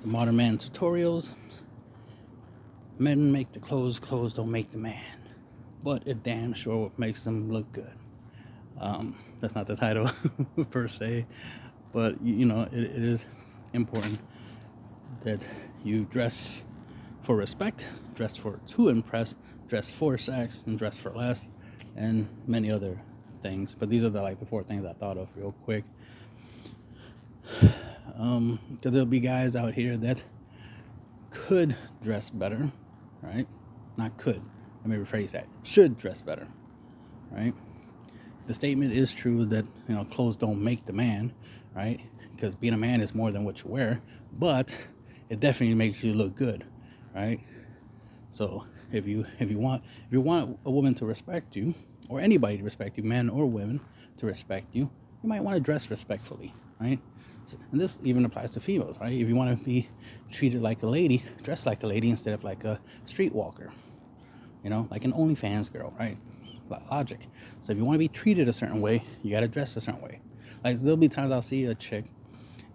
the Modern Man tutorials. Men make the clothes, clothes don't make the man. But it damn sure makes them look good. That's not the title per se, but it is important that you dress for respect, dress to impress, dress for sex, and dress for less, and many other things. But these are the four things I thought of real quick. Because there'll be guys out here that could dress better, right? Not could. Let me rephrase that. Should dress better, right? The statement is true that clothes don't make the man, right? Because being a man is more than what you wear, but it definitely makes you look good, right? So if you want a woman to respect you, or anybody to respect you, men or women to respect you, you might want to dress respectfully, right? And this even applies to females, right? If you want to be treated like a lady, dress like a lady instead of like a streetwalker, like an OnlyFans girl, right? Logic. So if you want to be treated a certain way, you got to dress a certain way. Like there'll be times I'll see a chick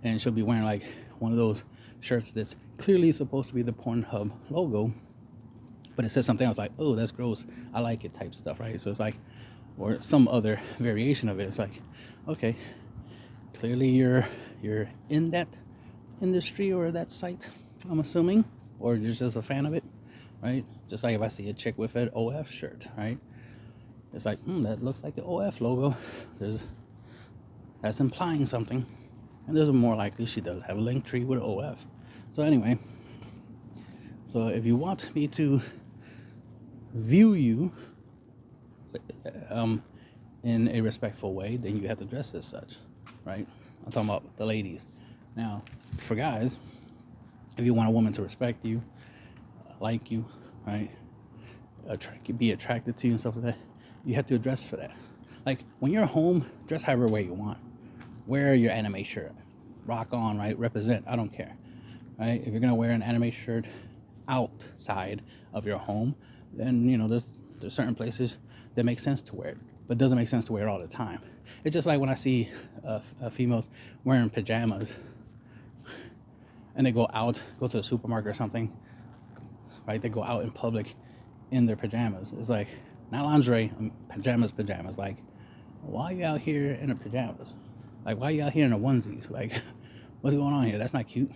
and she'll be wearing like one of those shirts that's clearly supposed to be the Pornhub logo, but it says something else like, oh, that's gross, I like it type stuff, right? So it's like, or some other variation of it. It's like, okay, clearly you're in that industry or that site, I'm assuming, or you're just a fan of it, right? Just like if I see a chick with an OF shirt, right? It's like, that looks like the OF logo. That's implying something. And there's more likely she does have a link tree with OF. So anyway, so if you want me to view you in a respectful way, then you have to dress as such, right? I'm talking about the ladies. Now, for guys, if you want a woman to respect you, like you, right, be attracted to you and stuff like that, you have to dress for that. Like when you're home, dress however way you want. Wear your anime shirt, rock on, right? Represent. I don't care, right? If you're gonna wear an anime shirt outside of your home, then there's certain places that make sense to wear it, but it doesn't make sense to wear it all the time. It's just like when I see females wearing pajamas and they go to the supermarket or something, right? They go out in public in their pajamas. It's like, not lingerie, pajamas. Like, why are you out here in the pajamas? Like, why are you out here in the onesies? Like, what's going on here? That's not cute.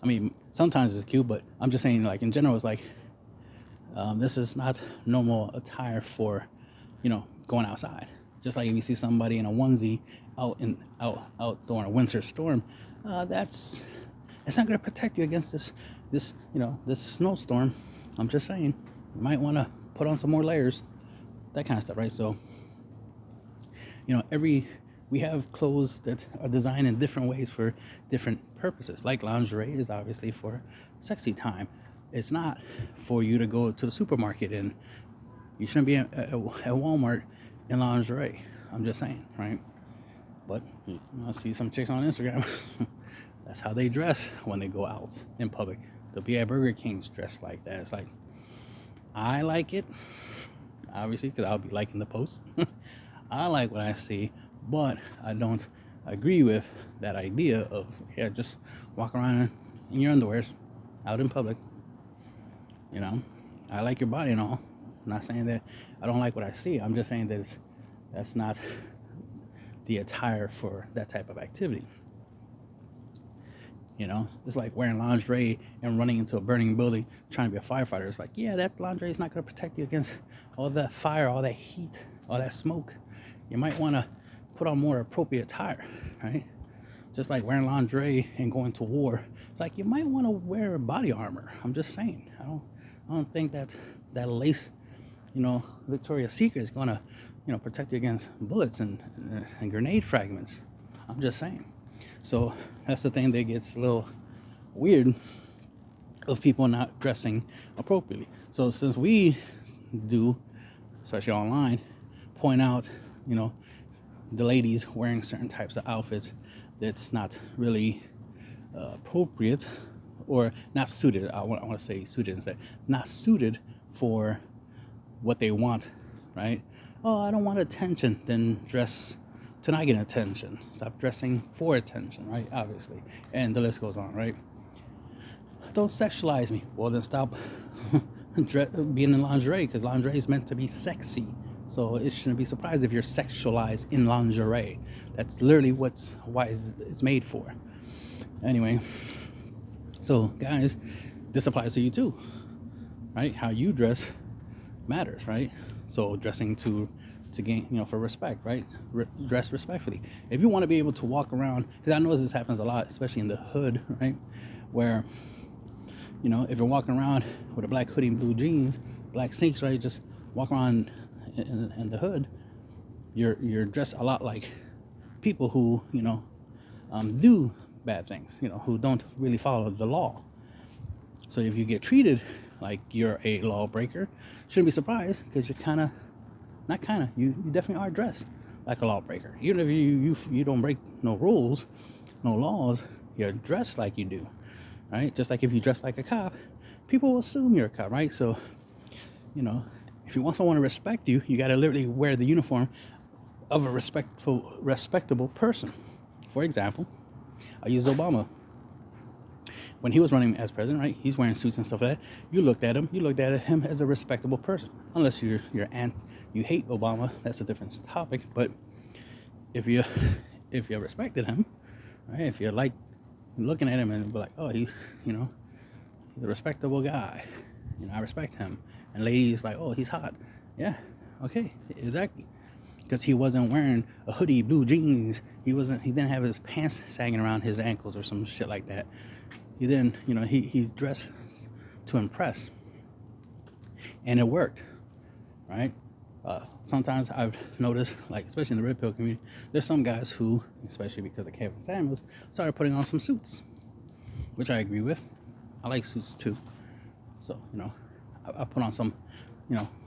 I mean, sometimes it's cute, but I'm just saying, like, in general, it's like, this is not normal attire for, going outside. Just like if you see somebody in a onesie out during a winter storm, it's not going to protect you against this snowstorm. I'm just saying, you might want to put on some more layers, that kind of stuff, right? So, we have clothes that are designed in different ways for different purposes. Like lingerie is obviously for sexy time. It's not for you to go to the supermarket and you shouldn't be at Walmart in lingerie. I'm just saying, right? But I see some chicks on Instagram. That's how they dress when they go out in public. They'll be at Burger King's dressed like that. It's like, I like it, obviously, because I'll be liking the post. I like what I see, but I don't agree with that idea of, just walk around in your underwears out in public. I like your body and all. I'm not saying that I don't like what I see. I'm just saying that that's not the attire for that type of activity. It's like wearing lingerie and running into a burning building trying to be a firefighter. It's like, that lingerie is not going to protect you against all that fire, all that heat, all that smoke. You might want to put on more appropriate attire, right? Just like wearing lingerie and going to war. It's like you might want to wear body armor. I'm just saying. I don't think that lace, Victoria's Secret is going to, protect you against bullets and grenade fragments. I'm just saying. So that's the thing that gets a little weird of people not dressing appropriately. So since we do, especially online, point out, the ladies wearing certain types of outfits that's not really appropriate or not suited. I want to say suited instead. Not suited for what they want, right? Oh, I don't want attention. Then dress to not get attention. Stop dressing for attention, right? Obviously. And the list goes on, right? don't sexualize me. Well, then stop being in lingerie, because lingerie is meant to be sexy. So it shouldn't be surprised if you're sexualized in lingerie. That's literally why it's made for. Anyway, so guys, this applies to you too, right? How you dress matters, right? So dressing to gain, for respect, right? Dress respectfully. If you want to be able to walk around, because I know this happens a lot, especially in the hood, right? Where, if you're walking around with a black hoodie and blue jeans, black sneaks, right? Just walk around in the hood, you're dressed a lot like people who, do bad things, who don't really follow the law. So if you get treated like you're a lawbreaker, shouldn't be surprised, because you're you definitely are dressed like a lawbreaker. Even if you don't break no rules, no laws, you're dressed like you do, right? Just like if you dress like a cop, people will assume you're a cop, right? So, if you want someone to respect you, you got to literally wear the uniform of a respectable person. For example, I use Obama. When he was running as president, right? He's wearing suits and stuff like that. You looked at him as a respectable person. Unless you hate Obama, that's a different topic. But if you respected him, right? If you like looking at him and be like, oh, he's a respectable guy. I respect him. And ladies like, oh, he's hot. Yeah, okay, exactly. Because he wasn't wearing a hoodie, blue jeans. He didn't have his pants sagging around his ankles or some shit like that. He didn't, he dressed to impress. And it worked, right? Sometimes I've noticed, like, especially in the red pill community, there's some guys who, especially because of Kevin Samuels, started putting on some suits, which I agree with. I like suits too. So, I put on some,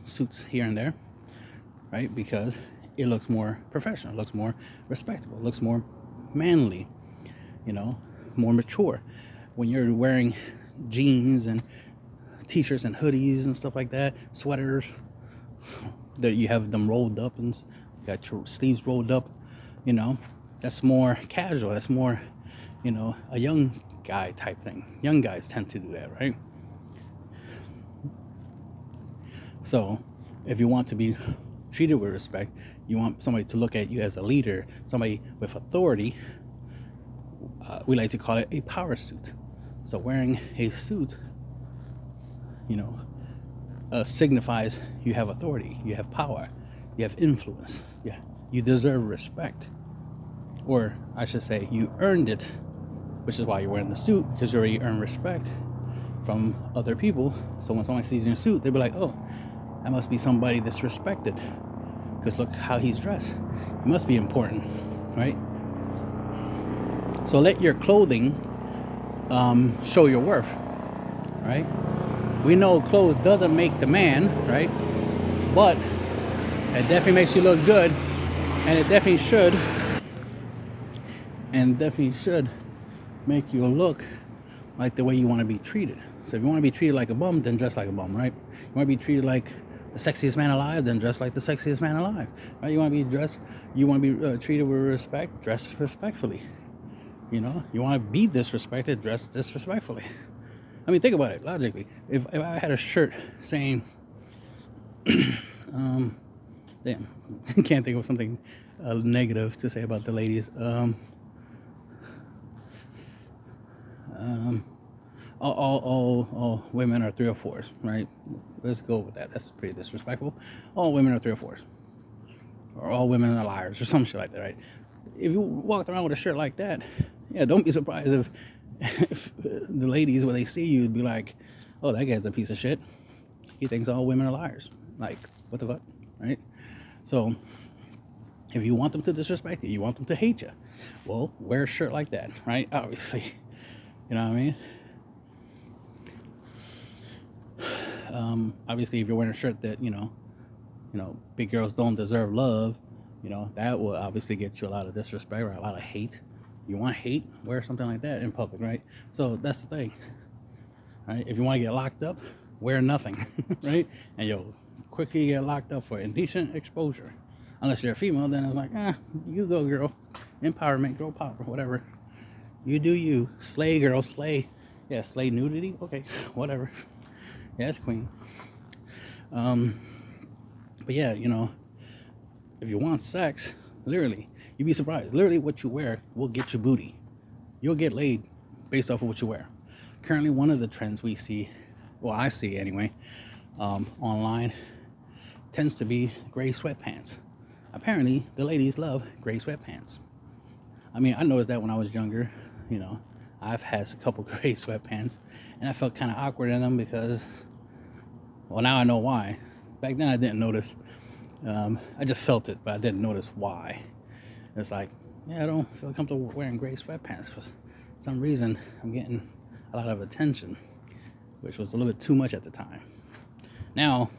suits here and there, right? Because it looks more professional, looks more respectable, looks more manly, more mature. When you're wearing jeans and t-shirts and hoodies and stuff like that, sweaters, that you have them rolled up and got your sleeves rolled up, that's more casual. That's more, a young guy type thing. Young guys tend to do that, right? So if you want to be treated with respect, you want somebody to look at you as a leader, somebody with authority, we like to call it a power suit. So wearing a suit, signifies you have authority, you have power, you have influence. Yeah, you deserve respect. Or I should say, you earned it, which is why you're wearing the suit, because you already earned respect from other people. So when someone sees you in a suit, they'll be like, oh, that must be somebody that's respected, because look how he's dressed. He must be important, right? So let your clothing show your worth, right? We know clothes doesn't make the man, right? But it definitely makes you look good, and it definitely should make you look like the way you want to be treated. So if you want to be treated like a bum, then dress like a bum, right? You want to be treated like the sexiest man alive, then dress like the sexiest man alive, right? You want to be treated with respect, dress respectfully. You want to be disrespected, dress disrespectfully. I mean, think about it logically. If I had a shirt saying, damn, can't think of something negative to say about the ladies. All women are 304s, right? Let's go with that. That's pretty disrespectful. All women are 304s, or all women are liars, or some shit like that, right? If you walked around with a shirt like that, yeah, don't be surprised if the ladies, when they see you, be like, oh, that guy's a piece of shit. He thinks all women are liars. Like, what the fuck, right? So if you want them to disrespect you, you want them to hate you, well, wear a shirt like that, right? Obviously, you know what I mean? Obviously, if you're wearing a shirt that, big girls don't deserve love, that will obviously get you a lot of disrespect or a lot of hate. You want hate, wear something like that in public, right? So that's the thing, right? If you want to get locked up, wear nothing, right? And you'll quickly get locked up for indecent exposure. Unless you're a female, then it's like, you go, girl. Empowerment, girl power, whatever. You do you. Slay, girl, slay. Yeah, slay nudity. Okay, whatever. Yeah, it's queen. But yeah, if you want sex, literally, you'd be surprised. Literally, what you wear will get you booty. You'll get laid based off of what you wear. Currently, one of the trends we see, well, I see anyway, online, tends to be gray sweatpants. Apparently, the ladies love gray sweatpants. I mean, I noticed that when I was younger, you know, I've had a couple gray sweatpants, and I felt kind of awkward in them because, well, now I know why. Back then, I didn't notice. I just felt it, but I didn't notice why. It's like, yeah, I don't feel comfortable wearing gray sweatpants. For some reason, I'm getting a lot of attention, which was a little bit too much at the time. Now,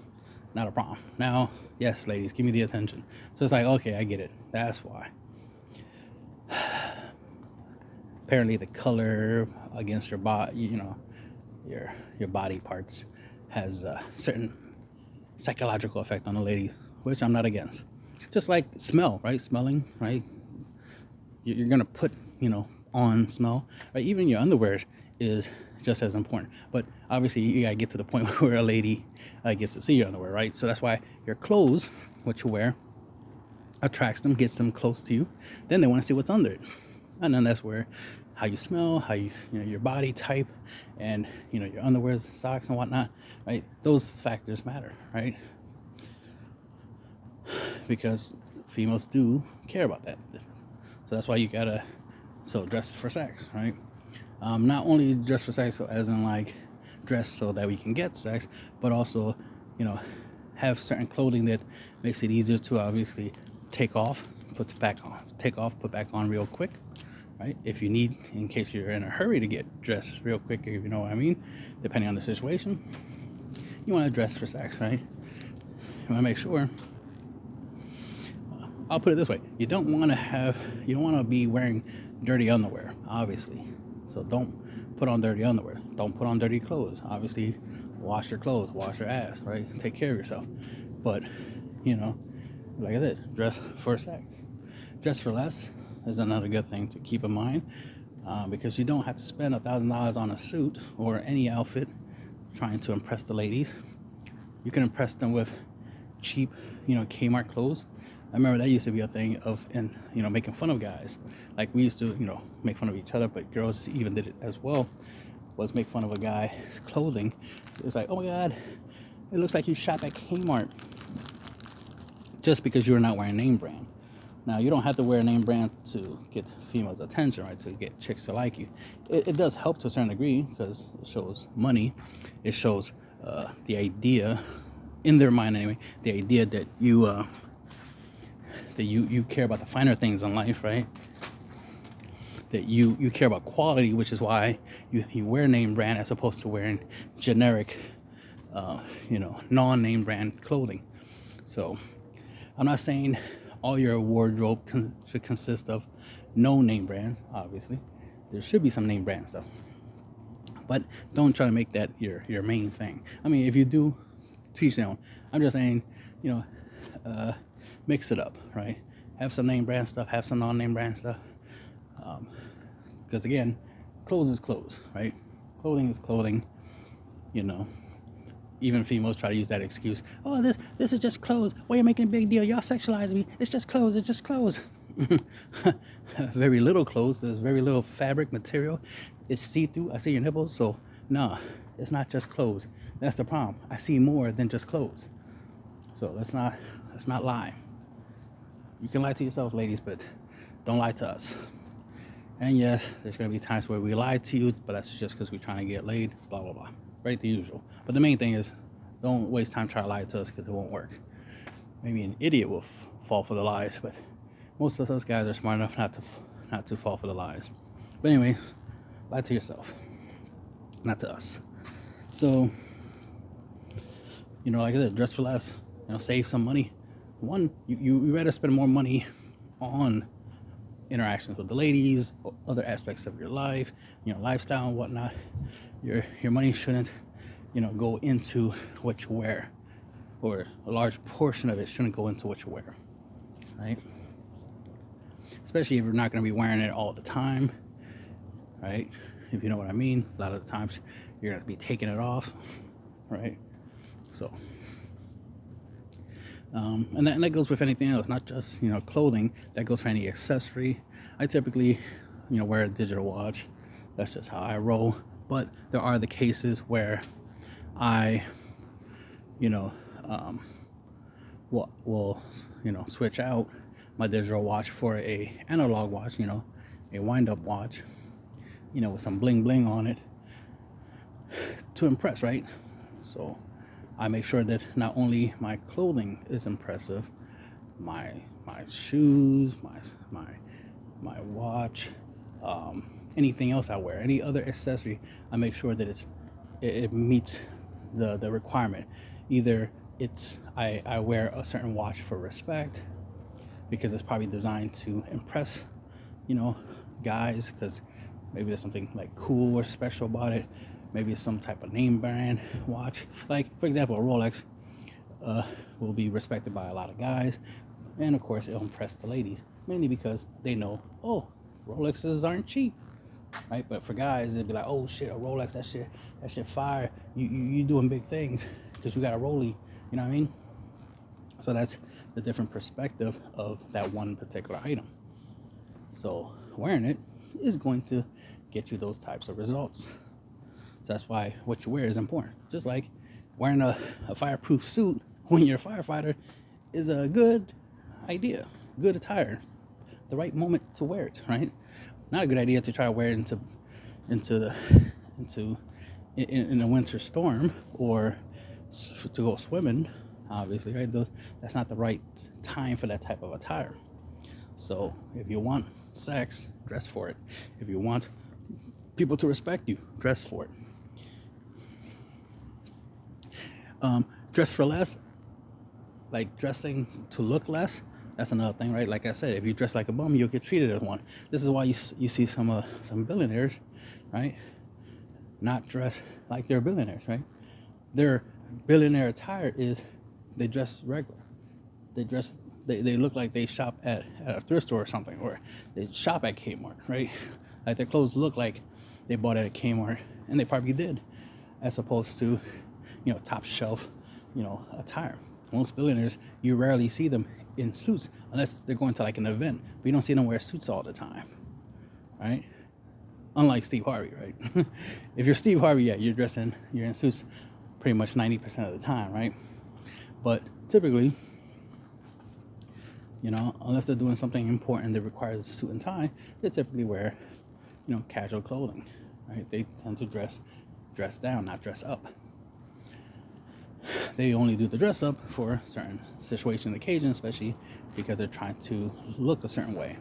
not a problem. Now, yes, ladies, give me the attention. So it's like, okay, I get it. That's why. Apparently, the color against your body, your body parts, has a certain psychological effect on the ladies, which I'm not against. Just like smell, right? Smelling, right? You're gonna put, on smell, right? Even your underwear is just as important. But obviously, you gotta get to the point where a lady gets to see your underwear, right? So that's why your clothes, what you wear, attracts them, gets them close to you. Then they want to see what's under it, and then that's where how you smell, how your body type, and your underwear, socks, and whatnot, right? Those factors matter, right? Because females do care about that. So that's why you gotta dress for sex, right? Not only dress for sex, as in like dress so that we can get sex, but also, have certain clothing that makes it easier to obviously take off, put back on, take off, put back on real quick, right? If you need, in case you're in a hurry to get dressed real quick, if you know what I mean, depending on the situation, you want to dress for sex, right? You want to make sure. I'll put it this way: you don't want to be wearing dirty underwear, obviously. So don't put on dirty underwear. Don't put on dirty clothes. Obviously, wash your clothes, wash your ass, right? Take care of yourself. But, like I said, dress for sex. Dress for less is another good thing to keep in mind, because you don't have to spend $1,000 on a suit or any outfit trying to impress the ladies. You can impress them with cheap, Kmart clothes. I remember that used to be a thing making fun of guys. Like we used to, make fun of each other, but girls even did it as well. Was make fun of a guy's clothing. It was like, oh my God, it looks like you shop at Kmart. Just because you're not wearing name brand. Now, you don't have to wear a name brand to get females' attention, right? To get chicks to like you. It does help to a certain degree because it shows money. It shows the idea, in their mind anyway, the idea that you care about the finer things in life, right? That you care about quality, which is why you wear name brand as opposed to wearing generic, non-name brand clothing. So I'm not saying all your wardrobe should consist of no name brands. Obviously, there should be some name brand stuff, but don't try to make that your main thing. I mean, if you do, teach their own. I'm just saying, mix it up, right? Have some name brand stuff, have some non-name brand stuff. Because again, clothes is clothes, right? Clothing is clothing. Even females try to use that excuse. Oh, this is just clothes. Why are you making a big deal? Y'all sexualize me. It's just clothes. It's just clothes. Very little clothes. There's very little fabric material. It's see-through. I see your nipples. So no, it's not just clothes. That's the problem. I see more than just clothes. So let's not lie. You can lie to yourself, ladies, but don't lie to us. And yes, there's going to be times where we lie to you, but that's just because we're trying to get laid, blah, blah, blah. Right, the usual. But the main thing is, don't waste time trying to lie to us because it won't work. Maybe an idiot will fall for the lies, but most of us guys are smart enough not to fall for the lies. But anyway, lie to yourself, not to us. So, like I said, dress for less, save some money. One, you rather spend more money on interactions with the ladies, other aspects of your life, lifestyle and whatnot. Your money shouldn't, go into what you wear, or a large portion of it shouldn't go into what you wear, right? Especially if you're not going to be wearing it all the time, right? If you know what I mean. A lot of the times you're gonna be taking it off, right? So, and that goes with anything else, not just clothing. That goes for any accessory. I typically, wear a digital watch. That's just how I roll. But there are the cases where I, you know, will switch out my digital watch for a analog watch, a wind-up watch, with some bling bling on it to impress, right? So I make sure that not only my clothing is impressive, my shoes, my watch, anything else I wear, any other accessory, I make sure that it meets the requirement. Either I wear a certain watch for respect because it's probably designed to impress, guys, because maybe there's something like cool or special about it. Maybe it's some type of name brand watch. Like, for example, a Rolex will be respected by a lot of guys. And of course, it'll impress the ladies, mainly because they know, oh, Rolexes aren't cheap, right? But for guys, it'd be like, oh shit, a Rolex, that shit fire. You doing big things because you got a Roly, you know what I mean? So that's the different perspective of that one particular item. So wearing it is going to get you those types of results. So that's why what you wear is important. Just like wearing a fireproof suit when you're a firefighter is a good idea, good attire, the right moment to wear it, right? Not a good idea to try to wear it in a winter storm or to go swimming, obviously, right? That's not the right time for that type of attire. So if you want sex, dress for it. If you want people to respect you, dress for it. Dress for less, like dressing to look less, that's another thing, right? Like I said, if you dress like a bum, you'll get treated as one. This is why you see some billionaires, right, not dress like they're billionaires, right? Their billionaire attire is they dress regular. They look like they shop at a thrift store or something, or they shop at Kmart, right? Like their clothes look like they bought it at Kmart, and they probably did, as opposed to, top shelf, attire. Most billionaires, you rarely see them in suits unless they're going to like an event, but you don't see them wear suits all the time, right? Unlike Steve Harvey, right? If you're Steve Harvey, yeah, you're in suits pretty much 90% of the time, right? But typically, unless they're doing something important that requires a suit and tie, they typically wear, casual clothing, right? They tend to dress down, not dress up. They only do the dress up for certain situation and occasion, especially because they're trying to look a certain way.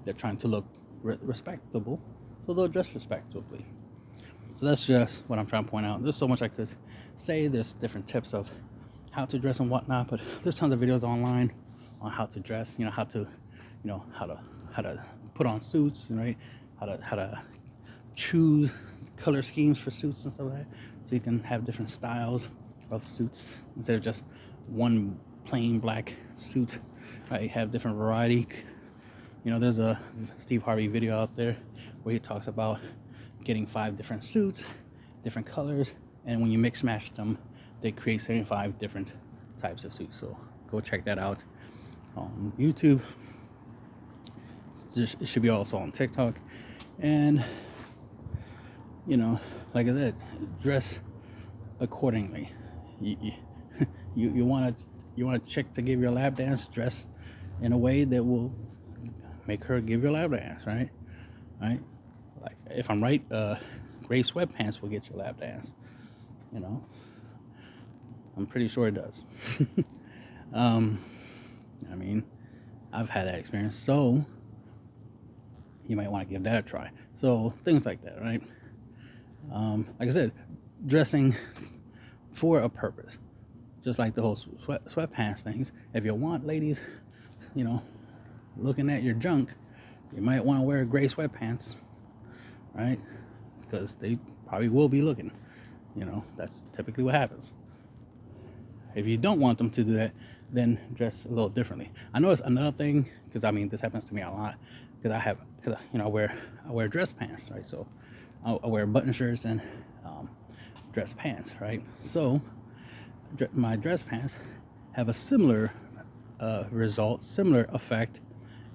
They're trying to look respectable, so they'll dress respectably. So that's just what I'm trying to point out. There's so much I could say. There's different tips of how to dress and whatnot, but there's tons of videos online on how to dress. How to put on suits, right? How to choose color schemes for suits and stuff like that, so you can have different styles of suits instead of just one plain black suit, right? Have different variety. There's a Steve Harvey video out there where he talks about getting 5 different suits, different colors, and when you mix match them, they create 75 different types of suits. So go check that out on YouTube. It should be also on TikTok. And like I said, dress accordingly. You want a chick to give you a lap dance, dress in a way that will make her give you a lap dance, right? Like if I'm right, gray sweatpants will get you a lap dance. I'm pretty sure it does. I mean, I've had that experience, so you might want to give that a try. So things like that, right? Like I said, dressing for a purpose, just like the whole sweatpants things. If you want ladies, looking at your junk, you might want to wear gray sweatpants, right? Because they probably will be looking. That's typically what happens. If you don't want them to do that, then dress a little differently. I know it's another thing because I mean this happens to me a lot because I wear dress pants, right? So I wear button shirts and dress pants, right? So my dress pants have a similar result, similar effect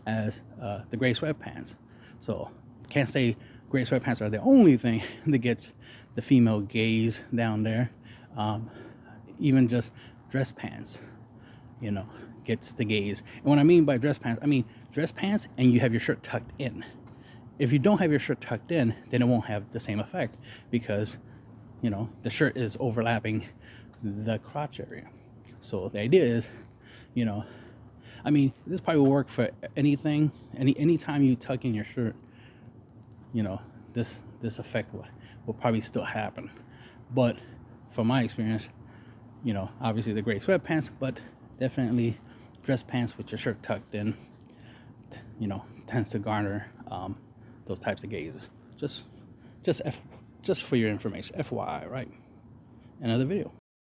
as the gray sweatpants. So can't say gray sweatpants are the only thing that gets the female gaze down there. Even just dress pants, gets the gaze. And what I mean by dress pants, I mean dress pants and you have your shirt tucked in. If you don't have your shirt tucked in, then it won't have the same effect because, the shirt is overlapping the crotch area. So the idea is, I mean, this probably will work for anything. Anytime you tuck in your shirt, this effect will probably still happen. But from my experience, obviously the gray sweatpants, but definitely dress pants with your shirt tucked in, tends to garner those types of gazes. Just for your information, FYI, right? Another video.